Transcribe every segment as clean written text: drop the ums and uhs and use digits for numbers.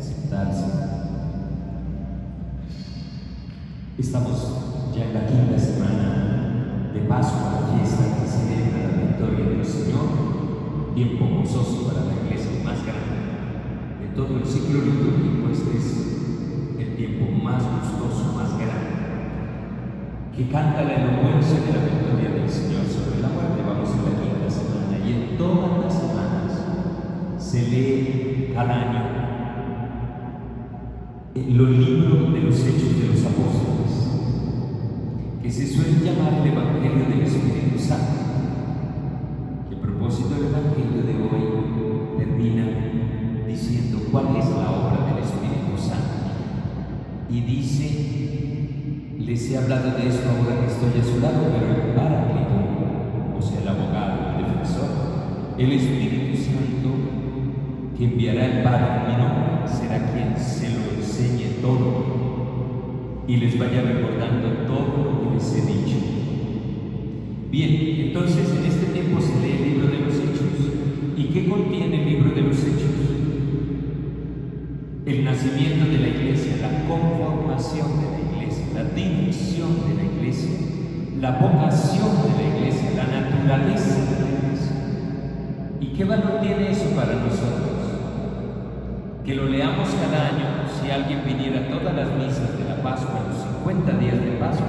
sentarse. Estamos ya en la quinta semana de Pascua, la fiesta que celebra la victoria del Señor, tiempo gozoso para la iglesia más grande de todo el ciclo litúrgico. Este es el tiempo más gustoso, más grande, que canta la elocuencia de la victoria del Señor sobre la muerte. Vamos en la quinta semana y en todas las semanas se lee cada año los libros de los Hechos de los Apóstoles, que se suele llamar el Evangelio del Espíritu Santo. El propósito del Evangelio de hoy termina diciendo cuál es la obra del Espíritu Santo. Y dice: les he hablado de esto ahora que estoy a su lado, pero el Paráclito, o sea, el abogado, el defensor, el Espíritu Santo, que enviará el Padre en mi nombre, será quien se lo enseñe todo y les vaya recordando todo lo que les he dicho. Bien, entonces en este tiempo se lee el libro de los Hechos. ¿Y qué contiene el libro de los Hechos? El nacimiento de la iglesia, la conformación de la iglesia, la dirección de la iglesia, la vocación de la iglesia, la naturaleza de la iglesia. ¿Y qué valor tiene eso para nosotros? Que lo leamos cada año. Si alguien viniera a todas las misas de la Pascua, los 50 días de Pascua,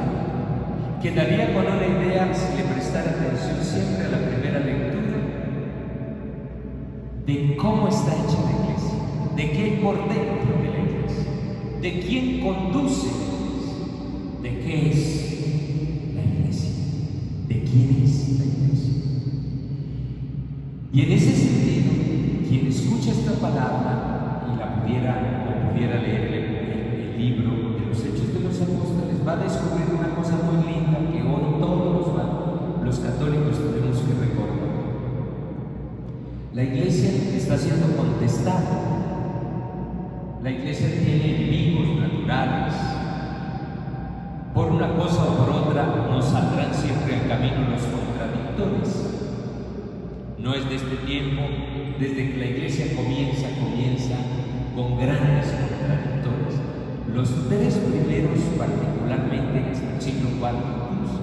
quedaría con una idea, si le prestara atención siempre a la primera lectura, de cómo está hecha la iglesia, de qué hay por dentro de la iglesia, de quién conduce la iglesia, de qué es la iglesia, de quién es la iglesia. Y en ese sentido, quien escucha esta palabra y la pudiera leer el libro de los Hechos de los Apóstoles, va a descubrir una cosa muy linda que hoy todos los católicos tenemos que recordar. La iglesia está siendo contestada. La iglesia tiene enemigos naturales. Por una cosa o por otra nos saldrán siempre al camino los contradictores. No es de este tiempo, desde que la iglesia comienza con grandes contradictores. Los tres primeros, particularmente hasta el siglo IV incluso,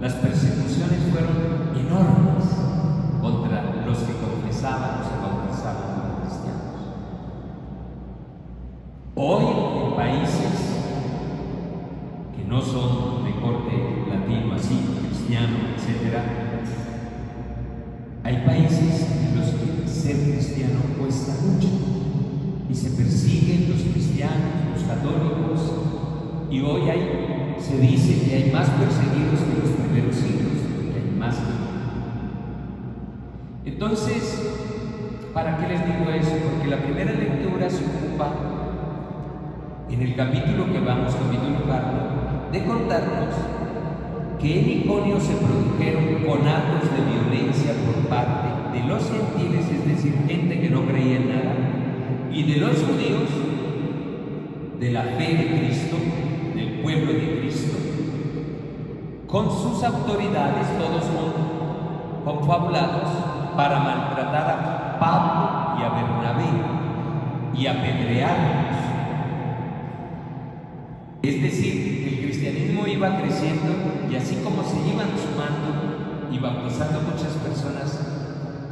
las persecuciones fueron enormes contra los que confesaban o se bautizaban como cristianos. Hoy, en países que no son de corte latino, así, cristiano, etc., hay países en los que ser cristiano cuesta mucho y se persiguen los cristianos, los católicos, y hoy se dice que hay más perseguidos que en los primeros siglos, que hay más. Entonces, ¿para qué les digo eso? Porque la primera lectura se ocupa, en el capítulo que vamos, capítulo 4, de contarnos que en Iconio se produjeron conatos de violencia por parte de los gentiles, es decir, gente que no creía en nada, y de los judíos, de la fe de Cristo, del pueblo de Cristo, con sus autoridades, todos confabulados para maltratar a Pablo y a Bernabé y apedrearlos. Es decir, el cristianismo iba creciendo y así como se iban sumando y bautizando muchas personas,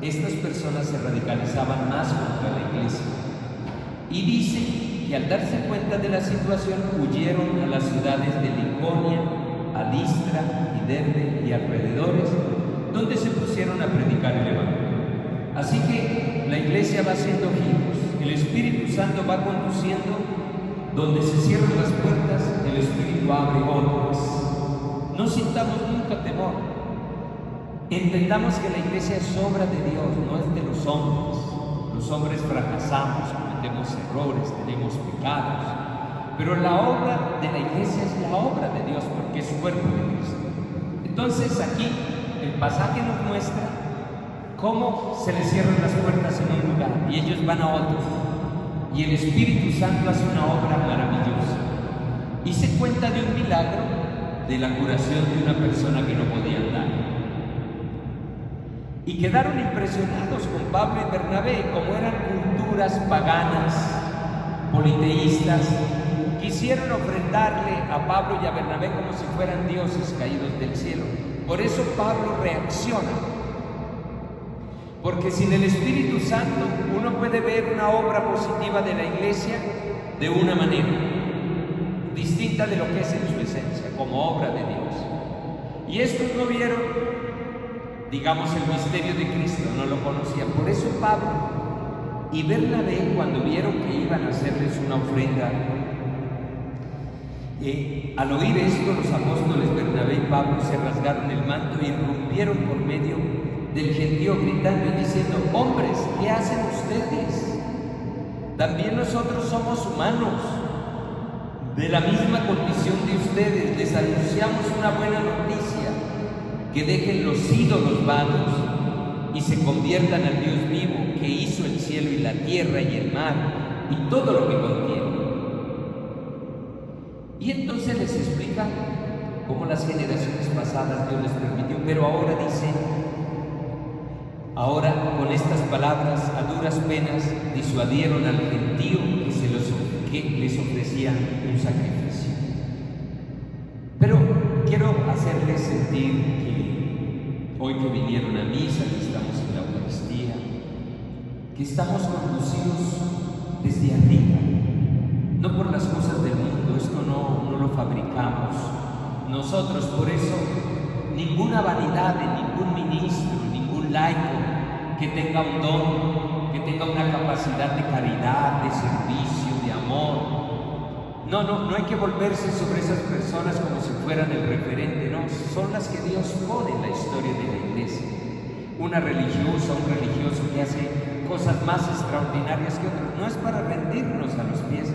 estas personas se radicalizaban más contra la iglesia. Y dice que al darse cuenta de la situación huyeron a las ciudades de Liconia, a Listra y Derbe y alrededores, donde se pusieron a predicar el Evangelio. Así que la iglesia va haciendo giros, el Espíritu Santo va conduciendo. Donde se cierran las puertas, el Espíritu abre otras. No sintamos nunca temor. Entendamos que la iglesia es obra de Dios, no es de los hombres. Los hombres fracasamos, cometemos errores, tenemos pecados. Pero la obra de la iglesia es la obra de Dios, porque es cuerpo de Cristo. Entonces aquí el pasaje nos muestra cómo se les cierran las puertas en un lugar y ellos van a otro. Y el Espíritu Santo hace una obra maravillosa. Y se cuenta de un milagro de la curación de una persona que no podía andar. Y quedaron impresionados con Pablo y Bernabé, como eran culturas paganas, politeístas, quisieron ofrendarle a Pablo y a Bernabé como si fueran dioses caídos del cielo. Por eso Pablo reacciona, porque sin el Espíritu Santo uno puede ver una obra positiva de la iglesia de una manera distinta de lo que es en su esencia, como obra de Dios. Y estos no vieron, digamos, el misterio de Cristo, no lo conocían. Por eso Pablo y Bernabé, cuando vieron que iban a hacerles una ofrenda, al oír esto, los apóstoles Bernabé y Pablo se rasgaron el manto y irrumpieron por medio del gentío gritando y diciendo: hombres, ¿qué hacen ustedes? También nosotros somos humanos, de la misma condición de ustedes. Les anunciamos una buena noticia: que dejen los ídolos vanos y se conviertan al Dios vivo, que hizo el cielo y la tierra y el mar y todo lo que contiene. Y entonces les explica cómo las generaciones pasadas Dios les permitió, pero ahora dice, ahora con estas palabras a duras penas disuadieron al gentío que les ofrecía un sacrificio. Pero quiero hacerles sentir que hoy que vinieron a misa, que estamos en la Eucaristía, que estamos conducidos desde arriba, no por las cosas del mundo. Esto no lo fabricamos nosotros. Por eso ninguna vanidad de ningún ministro, ningún laico que tenga un don, que tenga una capacidad de caridad, de servicio, de amor. No hay que volverse sobre esas personas como si fueran el referente. No, son las que Dios pone en la historia de la iglesia. Una religiosa, un religioso que hace cosas más extraordinarias que otros, no es para rendirnos a los pies,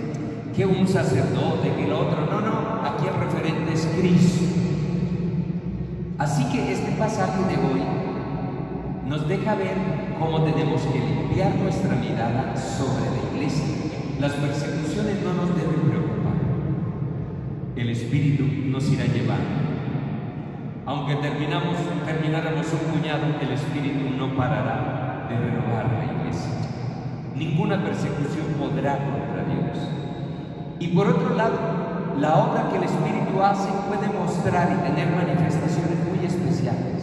que un sacerdote, que el otro. No, aquí el referente es Cristo. Así que este pasaje de hoy nos deja ver cómo tenemos que limpiar nuestra mirada sobre la iglesia. Las persecuciones no nos deben preocupar. El Espíritu nos irá llevando. Aunque termináramos un puñado, el Espíritu no parará de renovar la iglesia. Ninguna persecución podrá contra Dios. Y por otro lado, la obra que el Espíritu hace puede mostrar y tener manifestaciones muy especiales.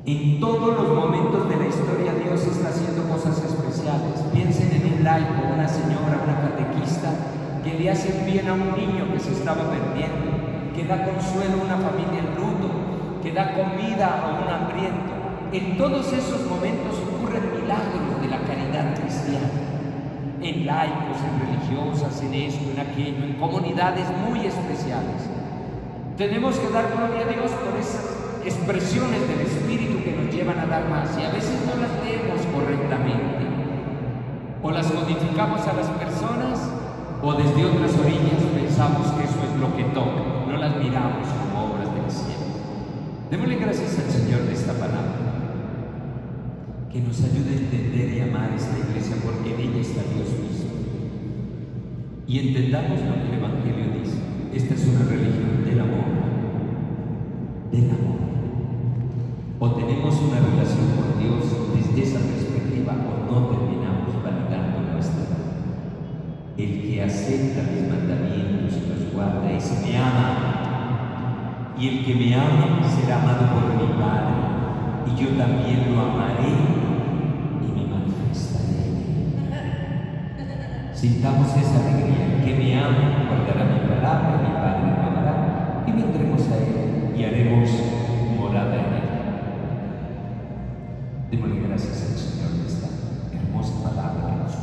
En todos los momentos de la historia Dios está haciendo cosas especiales. Piensen en un laico, una señora, una catequista que le hacen bien a un niño que se estaba perdiendo, que da consuelo a una familia en luto, que da comida a un hambriento. En todos esos momentos ocurren milagros de la caridad cristiana. En laicos, en religiosas, en esto, en aquello, en comunidades muy especiales. Tenemos que dar gloria a Dios por esas expresiones del Espíritu que nos llevan a dar más, y a veces no las leemos correctamente, o las modificamos a las personas, o desde otras orillas pensamos que eso es lo que toca, no las miramos como obras del cielo. Démosle gracias al Señor de esta palabra, que nos ayude a entender y amar esta iglesia, porque en ella está Dios mismo. Y entendamos lo que el Evangelio dice: esta es una religión del amor. Del amor. O tenemos una relación con Dios desde esa perspectiva, o no terminamos validando nuestra vida. El que acepta mis mandamientos y los guarda, ese me ama. Y el que me ama será amado por mi Padre, y yo también lo amaré y me manifestaré. Sintamos esa alegría: que me ama, guardará mi palabra, mi Padre lo amará, y vendremos a Él y haremos morada en Él. Démosle gracias al Señor de esta hermosa palabra que nos